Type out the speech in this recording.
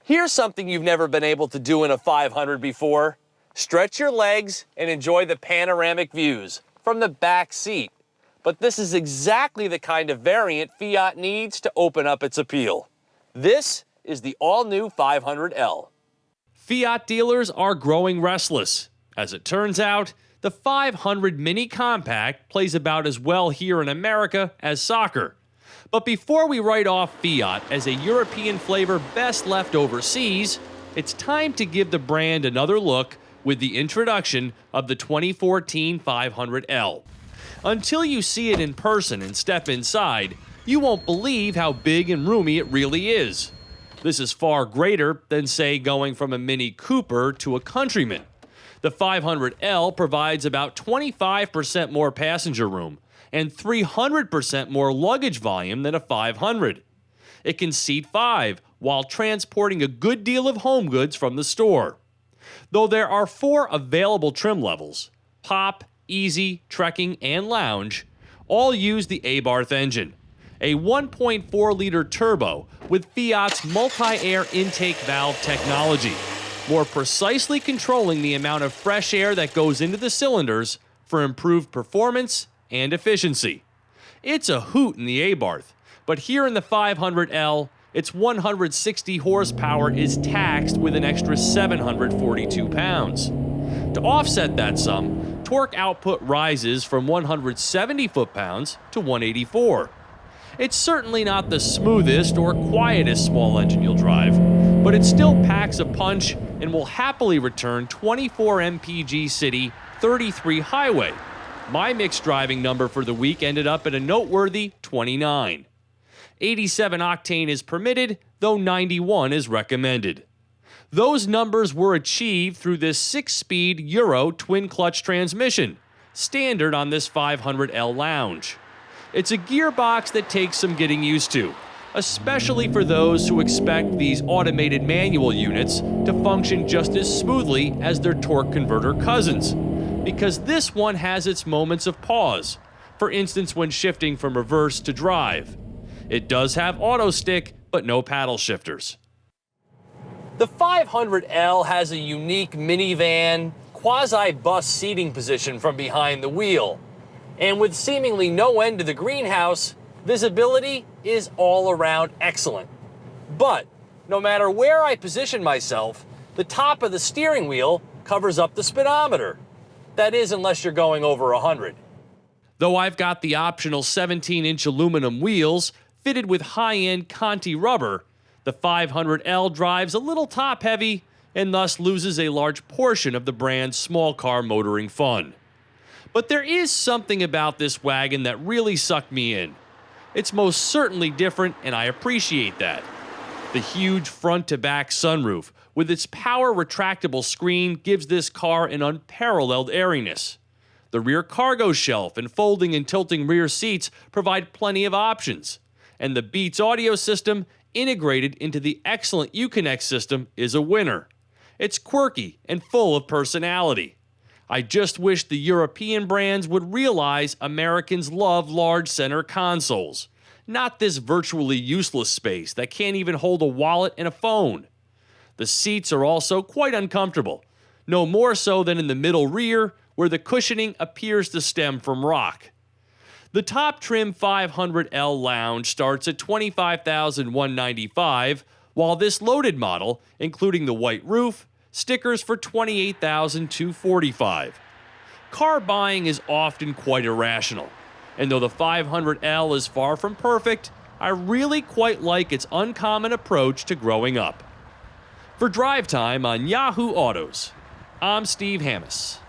Here's something you've never been able to do in a 500 before. Stretch your legs and enjoy the panoramic views from the back seat. But this is exactly the kind of variant Fiat needs to open up its appeal. This is the all-new 500L. Fiat dealers are growing restless. As it turns out, the 500 Mini Compact plays about as well here in America as soccer. But before we write off Fiat as a European flavor best left overseas, it's time to give the brand another look with the introduction of the 2014 500L. Until you see it in person and step inside, you won't believe how big and roomy it really is. This is far greater than, say, going from a Mini Cooper to a Countryman. The 500L provides about 25% more passenger room and 300% more luggage volume than a 500. It can seat 5 while transporting a good deal of home goods from the store. Though there are 4 available trim levels, Pop, Easy, Trekking, and Lounge, all use the Abarth engine, a 1.4-liter turbo with Fiat's multi-air intake valve technology, more precisely controlling the amount of fresh air that goes into the cylinders for improved performance and efficiency. It's a hoot in the Abarth, but here in the 500L, its 160 horsepower is taxed with an extra 742 pounds. To offset that sum, torque output rises from 170 foot-pounds to 184. It's certainly not the smoothest or quietest small engine you'll drive, but it still packs a punch and will happily return 24 mpg city, 33 highway. My mixed driving number for the week ended up at a noteworthy 29. 87 octane is permitted, though 91 is recommended. Those numbers were achieved through this 6-speed Euro twin-clutch transmission, standard on this 500L Lounge. It's a gearbox that takes some getting used to, especially for those who expect these automated manual units to function just as smoothly as their torque converter cousins, because this one has its moments of pause, for instance when shifting from reverse to drive. It does have auto stick, but no paddle shifters. The 500L has a unique minivan, quasi-bus seating position from behind the wheel. And with seemingly no end to the greenhouse, visibility is all around excellent. But no matter where I position myself, the top of the steering wheel covers up the speedometer. That is, unless you're going over 100. Though I've got the optional 17-inch aluminum wheels fitted with high-end Conti rubber, the 500L drives a little top-heavy and thus loses a large portion of the brand's small car motoring fun. But there is something about this wagon that really sucked me in. It's most certainly different, and I appreciate that. The huge front-to-back sunroof with its power retractable screen gives this car an unparalleled airiness. The rear cargo shelf and folding and tilting rear seats provide plenty of options, and the Beats audio system integrated into the excellent Uconnect system is a winner. It's quirky and full of personality. I just wish the European brands would realize Americans love large center consoles, not this virtually useless space that can't even hold a wallet and a phone. The seats are also quite uncomfortable, no more so than in the middle rear, where the cushioning appears to stem from rock. The top trim 500L Lounge starts at $25,195, while this loaded model, including the white roof, stickers for $28,245. Car buying is often quite irrational, and though the 500L is far from perfect, I really quite like its uncommon approach to growing up. For Drive Time on Yahoo Autos, I'm Steve Hammis.